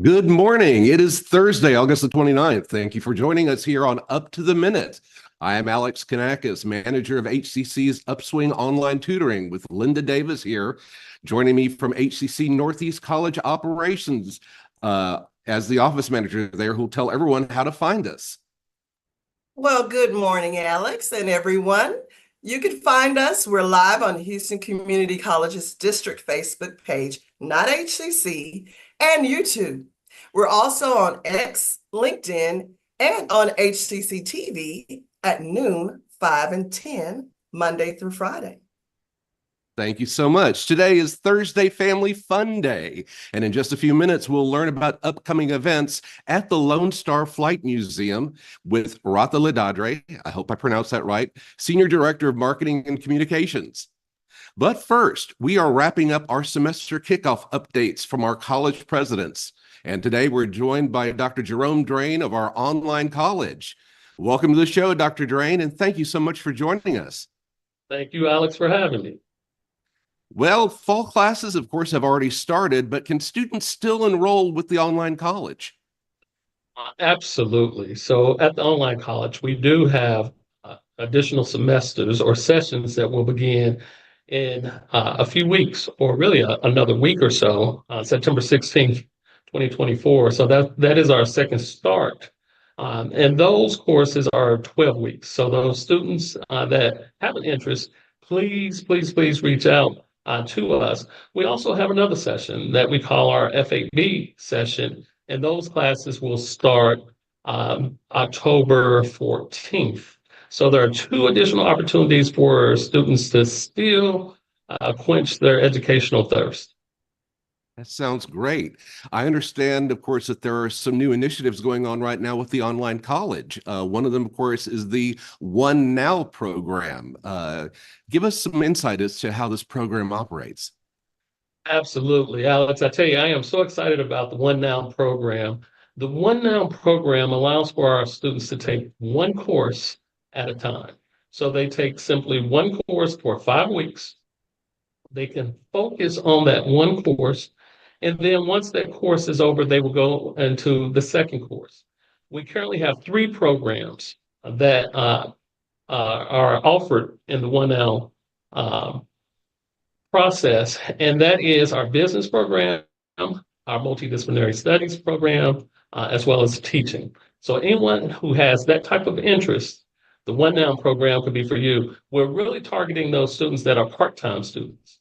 Good morning. It is Thursday, August the 29th. Thank you for joining us here on Up to the Minute. I am Alex Kanakis, manager of HCC's Upswing Online Tutoring, with Linda Davis here, joining me from HCC Northeast College Operations as the office manager there, who'll tell everyone how to find us. Well, good morning, Alex and everyone. You can find us. We're live on Houston Community College's district Facebook page, not HCC, and YouTube. We're also on X, LinkedIn, and on HCCTV at noon, 5 and 10, Monday through Friday. Thank you so much. Today is Thursday Family Fun Day, and in just a few minutes, we'll learn about upcoming events at the Lone Star Flight Museum with Ratha Liladrie, I hope I pronounced that right, Senior Director of Marketing and Communications. But first, we are wrapping up our semester kickoff updates from our college presidents, and today we're joined by Dr. Jerome Drain of our online college. Welcome to the show, Dr. Drain, and thank you so much for joining us. Thank you, Alex, for having me. Well, fall classes, of course, have already started, but can students still enroll with the online college? Absolutely. So at the online college, we do have additional semesters or sessions that will begin in a few weeks, or really another week or so, September 16th, 2024. So that is our second start. And those courses are 12 weeks. So those students that have an interest, please reach out to us. We also have another session that we call our F8B session, and those classes will start October 14th. So there are two additional opportunities for students to still quench their educational thirst. That sounds great. I understand, of course, that there are some new initiatives going on right now with the online college. One of them, of course, is the One Now program. Give us some insight as to how this program operates. Absolutely, Alex. I tell you, I am so excited about the One Now program. The One Now program allows for our students to take one course at a time. So they take simply one course for 5 weeks. They can focus on that one course. And then once that course is over, they will go into the second course. We currently have 3 programs that are offered in the One Now process, and that is our business program, our multidisciplinary studies program, as well as teaching. So anyone who has that type of interest, the One Now program could be for you. We're really targeting those students that are part-time students.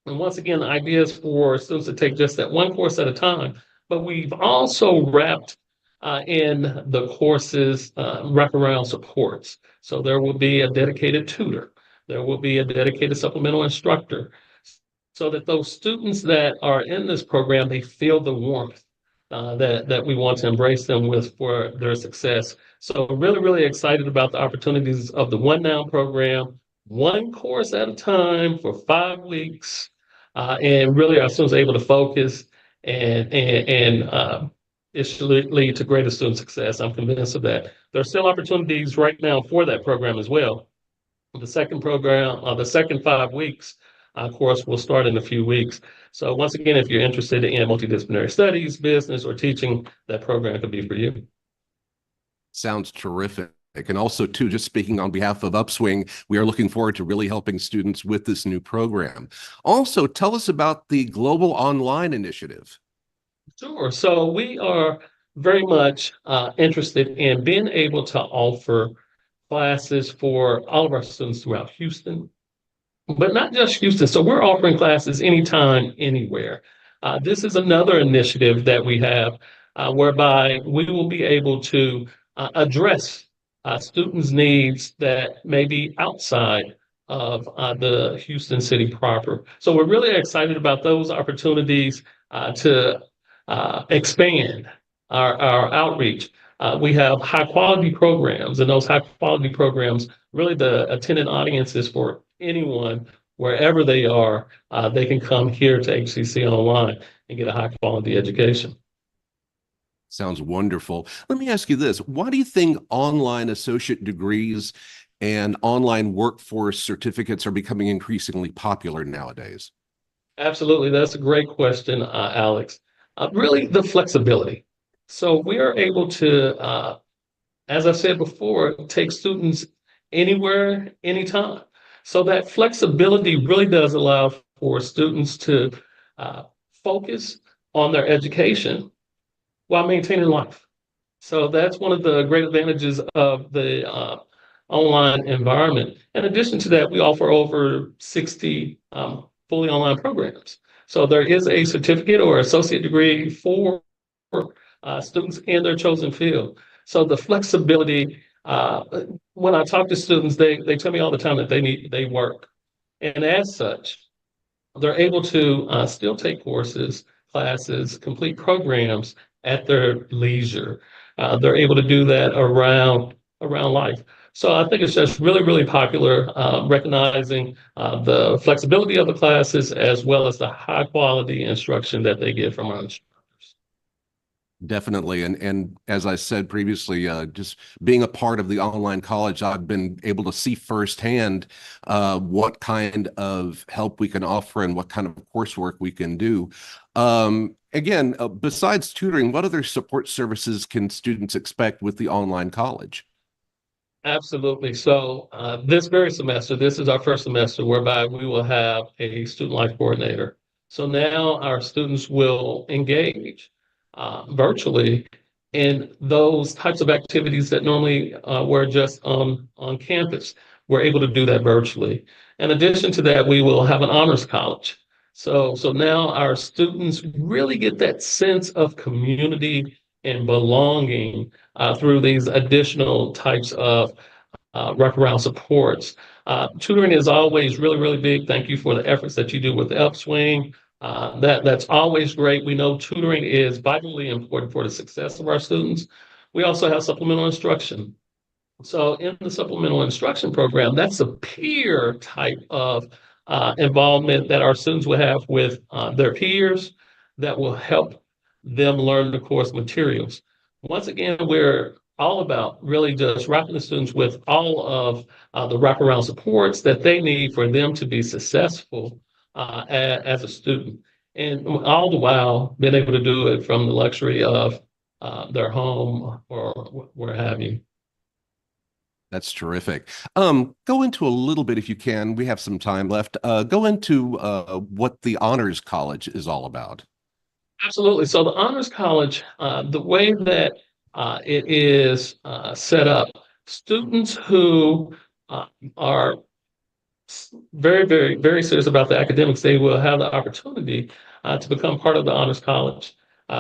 And once again, the idea is for students to take just that one course at a time, but we've also wrapped in the courses wraparound supports. So there will be a dedicated tutor. There will be a dedicated supplemental instructor, so that those students that are in this program, they feel the warmth that we want to embrace them with for their success. So really excited about the opportunities of the One Now program, one course at a time for 5 weeks, and really our students are able to focus, and it should lead to greater student success. I'm convinced of that. There are still opportunities right now for that program as well. The second program, the second 5 weeks course will start in a few weeks. So once again, if you're interested in multidisciplinary studies, business, or teaching, that program could be for you. Sounds terrific. And also, too, just speaking on behalf of Upswing, we are looking forward to really helping students with this new program. Also, tell us about the Global Online Initiative. Sure. So we are very much interested in being able to offer classes for all of our students throughout Houston, but not just Houston. So we're offering classes anytime, anywhere. This is another initiative that we have whereby we will be able to address students' needs that may be outside of the Houston city proper. So we're really excited about those opportunities to expand our outreach. We have high quality programs, and those high quality programs, really the attendant audiences for anyone, wherever they are, they can come here to HCC Online and get a high quality education. Sounds wonderful. Let me ask you this. Why do you think online associate degrees and online workforce certificates are becoming increasingly popular nowadays? Absolutely. That's a great question, Alex. Really the flexibility. So we are able to, as I said before, take students anywhere, anytime. So that flexibility really does allow for students to uh, focus on their education while maintaining life. So that's one of the great advantages of the online environment. In addition to that, we offer over 60 fully online programs. So there is a certificate or associate degree for students in their chosen field. So the flexibility, when I talk to students, they tell me all the time that they work. And as such, they're able to still take courses, classes, complete programs at their leisure. They're able to do that around life. So I think it's just really, really popular, recognizing the flexibility of the classes as well as the high quality instruction that they get from our instructors. Definitely. And as I said previously, just being a part of the online college, I've been able to see firsthand what kind of help we can offer and what kind of coursework we can do. Again, besides tutoring, what other support services can students expect with the online college? Absolutely. So this very semester, this is our first semester whereby we will have a student life coordinator. So now our students will engage virtually in those types of activities that normally were just on campus. We're able to do that virtually. In addition to that, we will have an honors college. So now our students really get that sense of community and belonging through these additional types of wraparound supports. Tutoring is always really, really big. Thank you for the efforts that you do with the Upswing. That's always great. We know tutoring is vitally important for the success of our students. We also have supplemental instruction. So in the supplemental instruction program, that's a peer type of involvement that our students will have with their peers that will help them learn the course materials. Once again, we're all about really just wrapping the students with all of the wraparound supports that they need for them to be successful as a student. And all the while being able to do it from the luxury of their home or where have you. That's terrific. Go into a little bit, if you can. We have some time left. Go into what the Honors College is all about. Absolutely. So the Honors College, the way that it is set up, students who are very, very, very serious about the academics, they will have the opportunity to become part of the Honors College.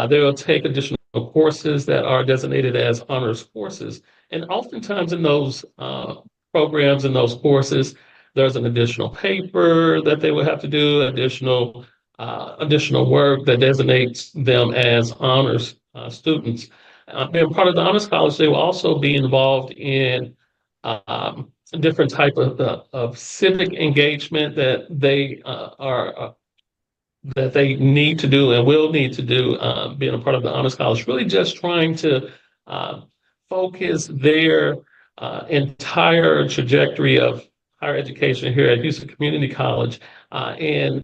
They will take additional courses that are designated as honors courses. And oftentimes in those programs and those courses, there's an additional paper that they will have to do, additional work that designates them as honors students. Being part of the Honors College, they will also be involved in different type of civic engagement that they need to do and will need to do, being a part of the Honors College, really just trying to focus their entire trajectory of higher education here at Houston Community College in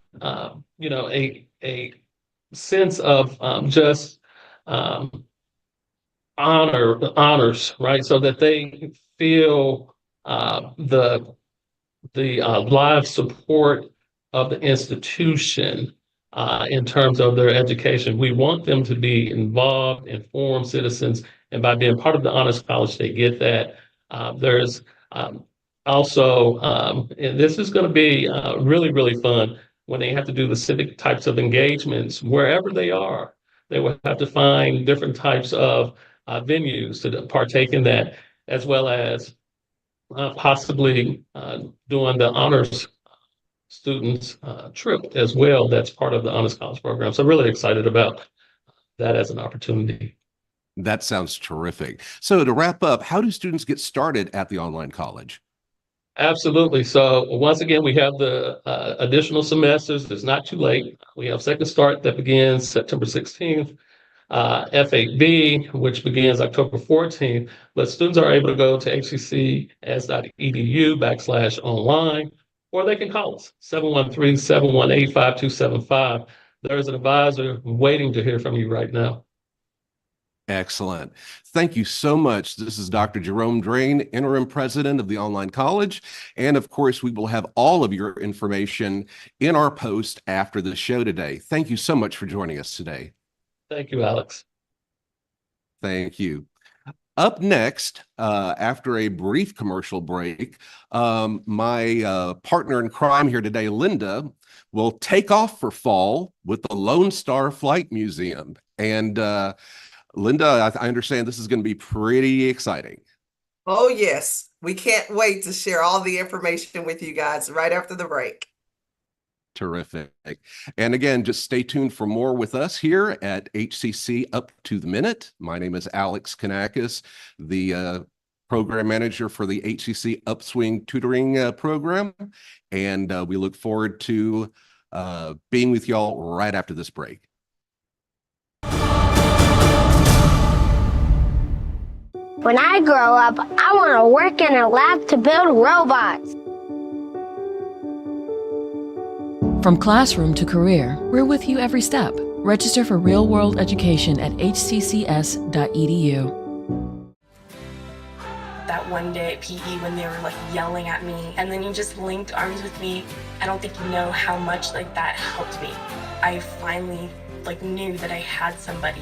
a sense of just honors, right? So that they feel the live support of the institution in terms of their education. We want them to be involved, informed citizens, and by being part of the Honors College, they get that. There's also, and this is going to be really, really fun when they have to do the civic types of engagements wherever they are. They will have to find different types of venues to partake in that, as well as possibly doing the honors students trip as well. That's part of the Honors College program. So I'm really excited about that as an opportunity. That sounds terrific. So to wrap up, how do students get started at the online college? Absolutely. So once again, we have the additional semesters. It's not too late. We have Second Start that begins September 16th. F8B, which begins October 14th, but students are able to go to hccs.edu/online, or they can call us 713-718-5275. there's an advisor waiting to hear from you right now. Excellent. Thank you so much. This is Dr. Jerome Drain, Interim President of the Online College. And of course, we will have all of your information in our post after the show today. Thank you so much for joining us today. Thank you, Alex. Thank you. Up next, after a brief commercial break, my partner in crime here today, Linda, will take off for fall with the Lone Star Flight Museum. And Linda, I understand this is going to be pretty exciting. Oh, yes. We can't wait to share all the information with you guys right after the break. Terrific. And again, just stay tuned for more with us here at HCC Up to the Minute. My name is Alex Kanakis, the program manager for the HCC Upswing Tutoring program. And we look forward to being with y'all right after this break. When I grow up, I want to work in a lab to build robots. From classroom to career, we're with you every step. Register for real-world education at hccs.edu. That one day at PE when they were like yelling at me, and then you just linked arms with me. I don't think you know how much like that helped me. I finally like knew that I had somebody.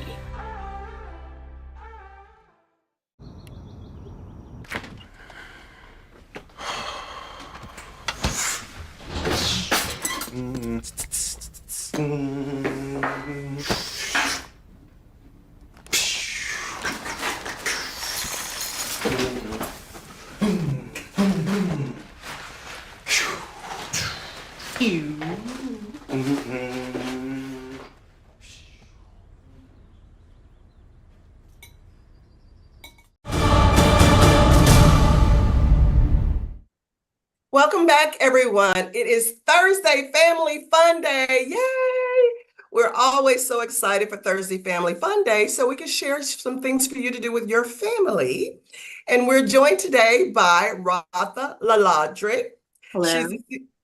Welcome back, everyone. It is Thursday Family Fun Day. Yay! We're always so excited for Thursday Family Fun Day so we can share some things for you to do with your family. And we're joined today by Ratha Liladrie. Hello.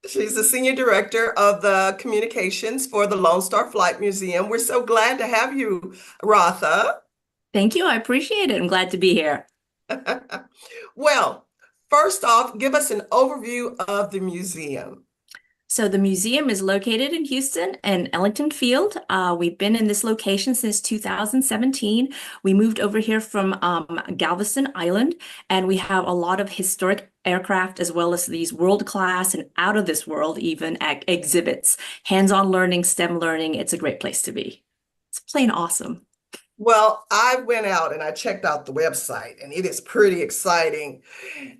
She's the Senior Director of the Communications for the Lone Star Flight Museum. We're so glad to have you, Ratha. Thank you. I appreciate it. I'm glad to be here. Well, first off, give us an overview of the museum. So the museum is located in Houston and Ellington Field. We've been in this location since 2017. We moved over here from Galveston Island, and we have a lot of historic aircraft as well as these world-class and out of this world even exhibits. Hands-on learning, STEM learning. It's a great place to be. It's plain awesome. Well, I went out and I checked out the website, and it is pretty exciting.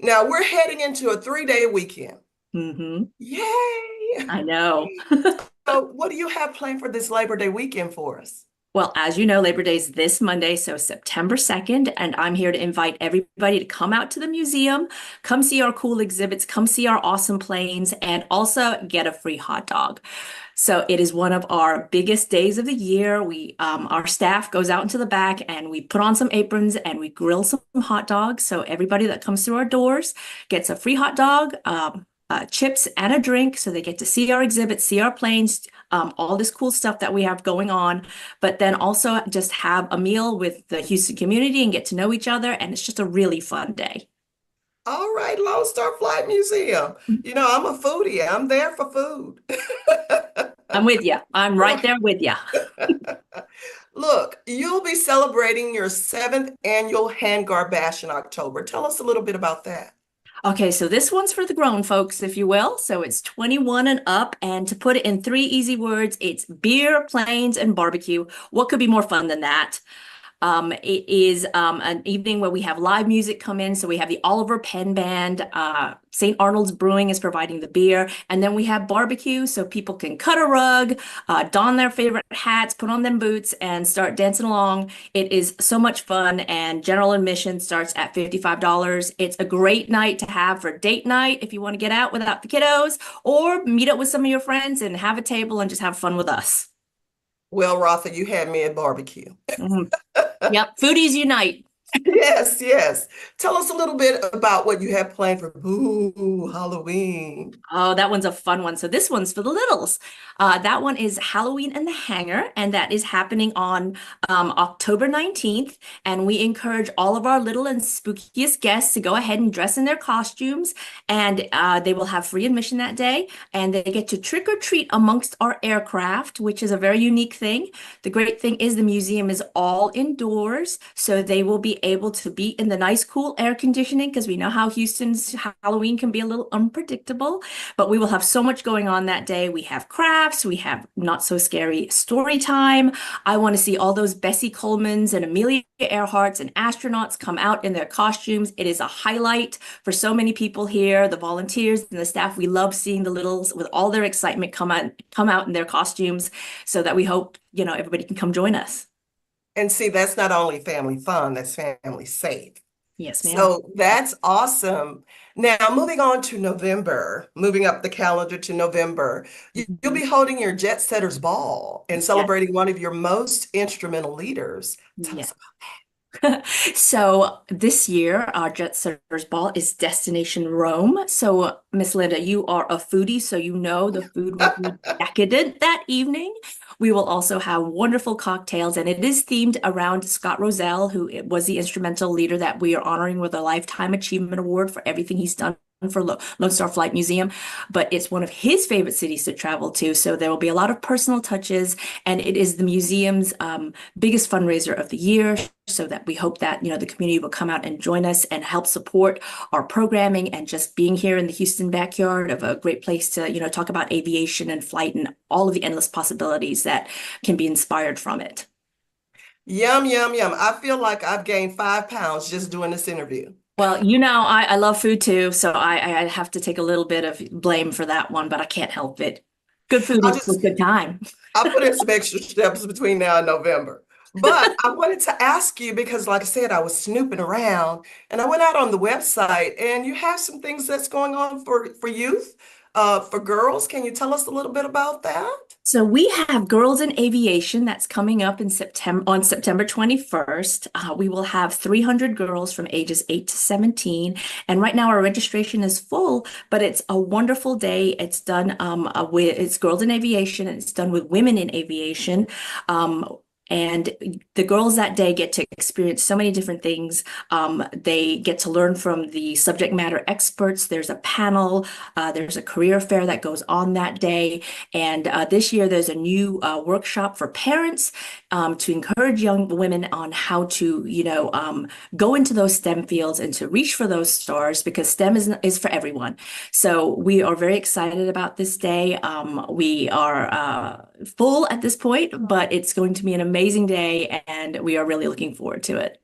Now, we're heading into a 3-day weekend. Mm-hmm. Yay! I know. So what do you have planned for this Labor Day weekend for us? Well, as you know, Labor Day is this Monday, so September 2nd, and I'm here to invite everybody to come out to the museum, come see our cool exhibits, come see our awesome planes, and also get a free hot dog. So it is one of our biggest days of the year. Our staff goes out into the back and we put on some aprons and we grill some hot dogs. So everybody that comes through our doors gets a free hot dog, chips and a drink, so they get to see our exhibits, see our planes, all this cool stuff that we have going on, but then also just have a meal with the Houston community and get to know each other, and it's just a really fun day. All right, Lone Star Flight Museum. You know, I'm a foodie. I'm there for food. I'm with you. I'm right there with you. Look, you'll be celebrating your 7th annual Handguard Bash in October. Tell us a little bit about that. Okay, so this one's for the grown folks, if you will. So it's 21 and up. And to put it in 3 easy words, it's beer, planes, and barbecue. What could be more fun than that? It is an evening where we have live music come in. So we have the Oliver Penn Band. St. Arnold's Brewing is providing the beer. And then we have barbecue so people can cut a rug, don their favorite hats, put on them boots, and start dancing along. It is so much fun, and general admission starts at $55. It's a great night to have for date night if you want to get out without the kiddos, or meet up with some of your friends and have a table and just have fun with us. Well, Ratha, you had me at barbecue. Yep, foodies unite. Yes, yes. Tell us a little bit about what you have planned for Boo Halloween. Oh, that one's a fun one. So this one's for the littles. That one is Halloween in the Hangar, and that is happening on October 19th. And we encourage all of our little and spookiest guests to go ahead and dress in their costumes, and they will have free admission that day. And they get to trick or treat amongst our aircraft, which is a very unique thing. The great thing is the museum is all indoors, so they will be able to be in the nice, cool air conditioning because we know how Houston's Halloween can be a little unpredictable. But we will have so much going on that day. We have crafts, we have not so scary story time. I want to see all those Bessie Colemans and Amelia Earharts and astronauts come out in their costumes. It is a highlight for so many people here, the volunteers and the staff. We love seeing the littles with all their excitement come out in their costumes, so that we hope, everybody can come join us. And see, that's not only family fun, that's family safe. Yes, ma'am. So that's awesome. Now, moving on to November, moving up the calendar to November, you'll be holding your Jet Setters Ball and celebrating one of your most instrumental leaders. Tell us about So this year, our Jet Setters Ball is Destination Rome. So, Miss Linda, you are a foodie, so you know the food will be decadent that evening. We will also have wonderful cocktails, and it is themed around Scott Roselle, who was the instrumental leader that we are honoring with a Lifetime Achievement Award for everything he's done for Lone Star Flight Museum. But it's one of his favorite cities to travel to, so there will be a lot of personal touches, and it is the museum's biggest fundraiser of the year, so that we hope that the community will come out and join us and help support our programming, and just being here in the Houston backyard of a great place to talk about aviation and flight and all of the endless possibilities that can be inspired from it. Yum, yum, yum. I feel like I've gained 5 pounds just doing this interview. Well, I love food too, so I have to take a little bit of blame for that one, but I can't help it. Good food equals good time. I'll put in some extra steps between now and November. But I wanted to ask you because, like I said, I was snooping around and I went out on the website, and you have some things that's going on for youth, for girls. Can you tell us a little bit about that? So we have Girls in Aviation that's coming up in on September 21st. We will have 300 girls from ages 8 to 17. And right now our registration is full, but it's a wonderful day. It's done it's Girls in Aviation, and it's done with Women in Aviation. And the girls that day get to experience so many different things. They get to learn from the subject matter experts. There's a panel, there's a career fair that goes on that day. And this year there's a new workshop for parents to encourage young women on how to, go into those STEM fields and to reach for those stars, because STEM is for everyone. So we are very excited about this day. We are full at this point, but it's going to be an amazing day, and we are really looking forward to it.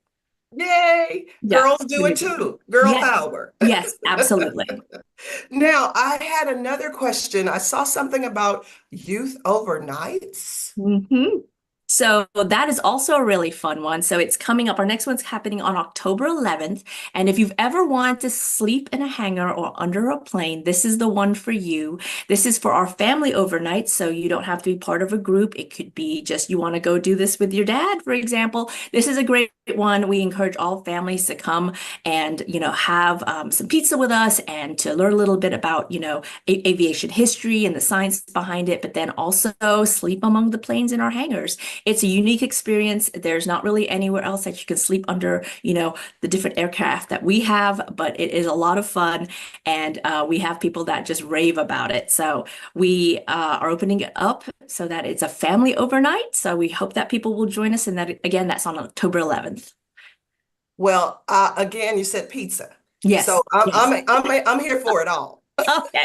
Yay! Yeah. Girls do it too. Girl Yes. power. Yes, absolutely. Now, I had another question. I saw something about youth overnights. Mm-hmm. So that is also a really fun one. So it's coming up. Our next one's happening on October 11th. And if you've ever wanted to sleep in a hangar or under a plane, this is the one for you. This is for our family overnight, so you don't have to be part of a group. It could be just you want to go do this with your dad, for example. This is a great one. We encourage all families to come and, have some pizza with us and to learn a little bit about, aviation history and the science behind it, but then also sleep among the planes in our hangars. It's a unique experience. There's not really anywhere else that you can sleep under, the different aircraft that we have, but it is a lot of fun, and we have people that just rave about it. So we are opening it up so that it's a family overnight. So we hope that people will join us, and that, again, that's on October 11th. Well, again, you said pizza. Yes. So yes. I'm here for it all. Okay.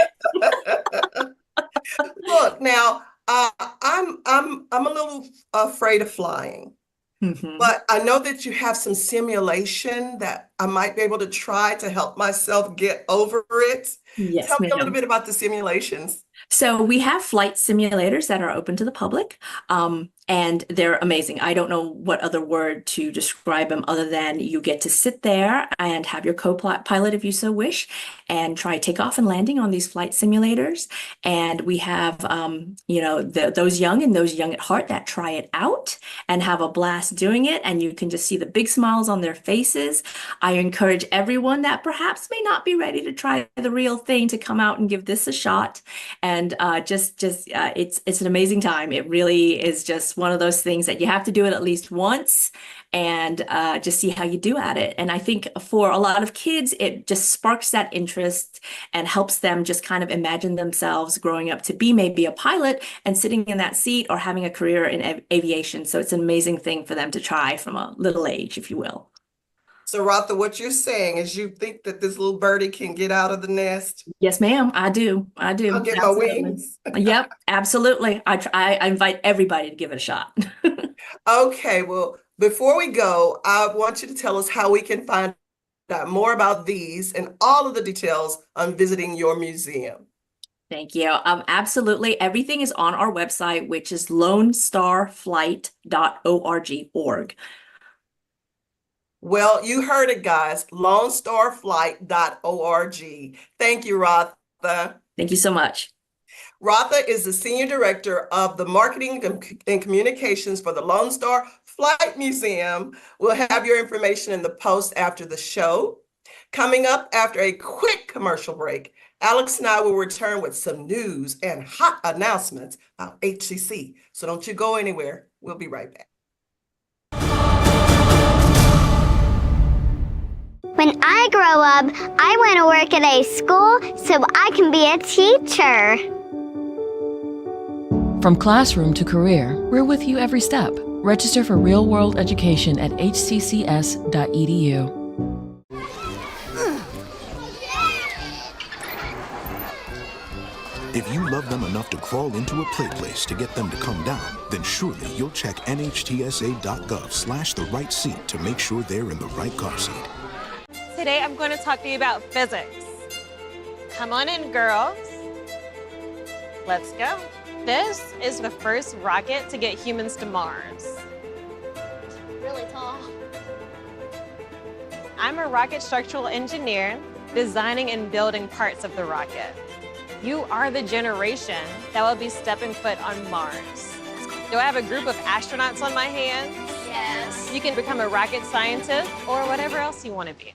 Look, now, I'm a little afraid of flying, but I know that you have some simulation that I might be able to try to help myself get over it. Yes, Tell me a ma'am. little bit about the simulations. So we have flight simulators that are open to the public. And they're amazing. I don't know what other word to describe them other than you get to sit there and have your co-pilot, if you so wish, and try takeoff and landing on these flight simulators. And we have, those young and those young at heart that try it out and have a blast doing it. And you can just see the big smiles on their faces. I encourage everyone that perhaps may not be ready to try the real thing to come out and give this a shot. And it's an amazing time. It really is just one of those things that you have to do it at least once and just see how you do at it. And I think for a lot of kids, it just sparks that interest and helps them just kind of imagine themselves growing up to be maybe a pilot and sitting in that seat or having a career in aviation. So it's an amazing thing for them to try from a little age, if you will. So Ratha, what you're saying is you think that this little birdie can get out of the nest? Yes, ma'am. I do. I'll get Absolutely. my wings. Yep, absolutely. I invite everybody to give it a shot. Okay, well, before we go, I want you to tell us how we can find out more about these and all of the details on visiting your museum. Thank you. Absolutely. Everything is on our website, which is lonestarflight.org. Well, you heard it, guys. LoneStarFlight.org. Thank you, Ratha. Thank you so much. Ratha is the Senior Director of the Marketing and Communications for the Lone Star Flight Museum. We'll have your information in the post after the show. Coming up after a quick commercial break, Alex and I will return with some news and hot announcements about HCC. So don't you go anywhere. We'll be right back. When I grow up, I want to work at a school so I can be a teacher. From classroom to career, we're with you every step. Register for real-world education at hccs.edu. If you love them enough to crawl into a play place to get them to come down, then surely you'll check nhtsa.gov/the right seat to make sure they're in the right car seat. Today I'm going to talk to you about physics. Come on in, girls. Let's go. This is the first rocket to get humans to Mars. Really tall. I'm a rocket structural engineer, designing and building parts of the rocket. You are the generation that will be stepping foot on Mars. Do I have a group of astronauts on my hands? Yes. You can become a rocket scientist or whatever else you want to be.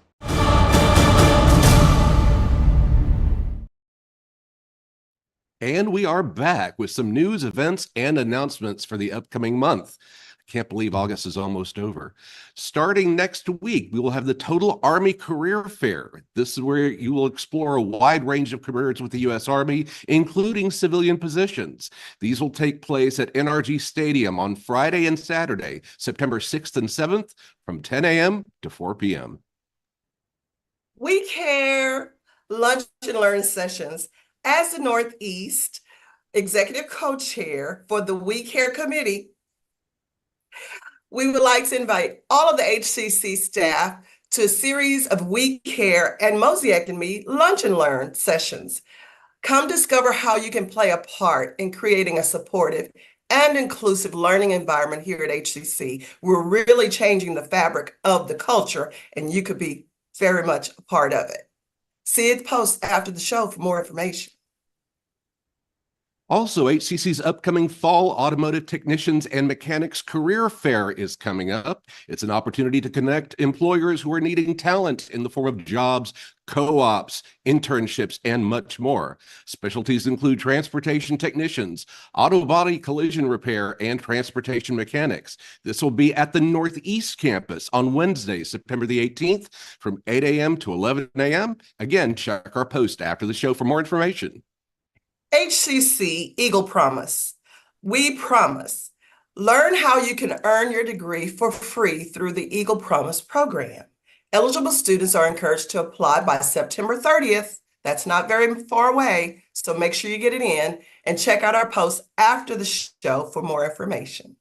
And we are back with some news, events, and announcements for the upcoming month. I can't believe August is almost over. Starting next week, we will have the Total Army Career Fair. This is where you will explore a wide range of careers with the U.S. Army, including civilian positions. These will take place at NRG Stadium on Friday and Saturday, September 6th and 7th, from 10 a.m. to 4 p.m. We Care Lunch and Learn sessions. As the Northeast Executive Co-Chair for the We Care Committee, we would like to invite all of the HCC staff to a series of We Care and Mosaic and Me Lunch and Learn sessions. Come discover how you can play a part in creating a supportive and inclusive learning environment here at HCC. We're really changing the fabric of the culture, and you could be very much a part of it. See the post after the show for more information. Also, HCC's upcoming Fall Automotive Technicians and Mechanics Career Fair is coming up. It's an opportunity to connect employers who are needing talent in the form of jobs, co-ops, internships, and much more. Specialties include transportation technicians, auto body collision repair, and transportation mechanics. This will be at the Northeast Campus on Wednesday, September the 18th from 8 a.m. to 11 a.m. Again, check our post after the show for more information. HCC Eagle Promise. We promise. Learn how you can earn your degree for free through the Eagle Promise program. Eligible students are encouraged to apply by September 30th. That's not very far away, so make sure you get it in and check out our post after the show for more information.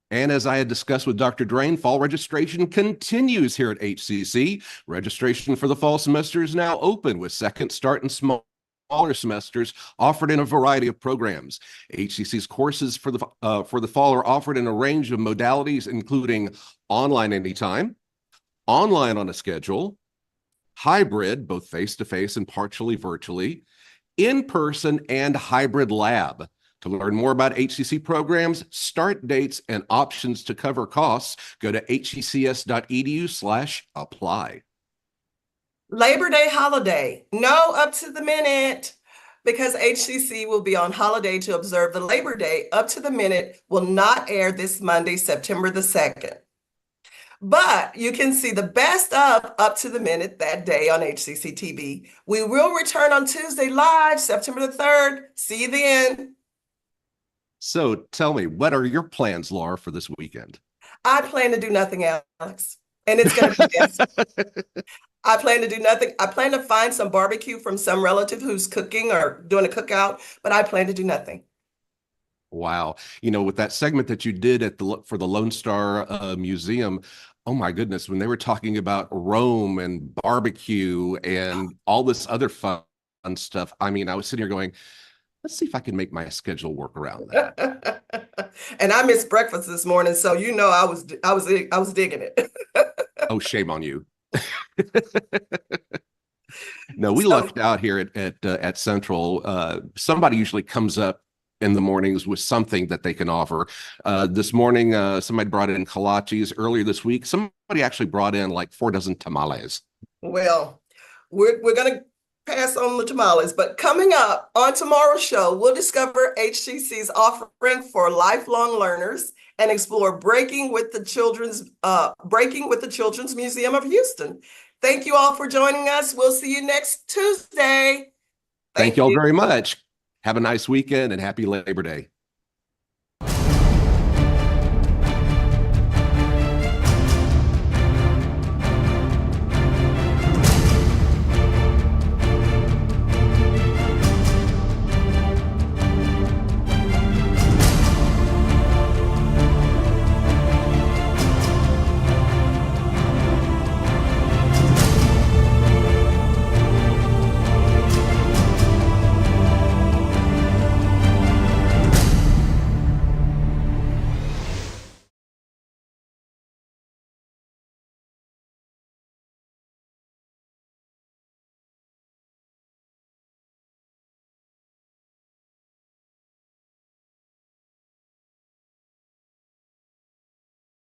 And as I had discussed with Dr. Drain, fall registration continues here at HCC. Registration for the fall semester is now open with second start and small smaller semesters offered in a variety of programs. HCC's courses for the fall are offered in a range of modalities, including online anytime, online on a schedule, hybrid, both face-to-face and partially virtually, in-person, and hybrid lab. To learn more about HCC programs, start dates, and options to cover costs, go to hccs.edu/apply. Labor Day holiday, no up to the minute, because HCC will be on holiday to observe the Labor Day. Up to the Minute will not air this Monday, September the 2nd. But you can see the best of Up to the Minute that day on HCCTV. We will return on Tuesday live, September the 3rd. See you then. So tell me, what are your plans, Laura, for this weekend? I plan to do nothing, Alex. And it's going to be this. I plan to do nothing. I plan to find some barbecue from some relative who's cooking or doing a cookout, but I plan to do nothing. Wow. You know, with that segment that you did for the Lone Star Museum, oh my goodness, when they were talking about Rome and barbecue and all this other fun stuff, I mean, I was sitting here going, let's see if I can make my schedule work around that. And I missed breakfast this morning, so you know I was digging it. Oh, shame on you. No, we lucked out here at Central. Somebody usually comes up in the mornings with something that they can offer. This morning, somebody brought in kolaches. Earlier this week, somebody actually brought in like 4 dozen tamales. Well, we're going to pass on the tamales, but coming up on tomorrow's show, we'll discover HCC's offering for lifelong learners and explore Breaking with the Children's Museum of Houston. Thank you all for joining us. We'll see you next Tuesday. Thank you all very much. Have a nice weekend and happy Labor Day.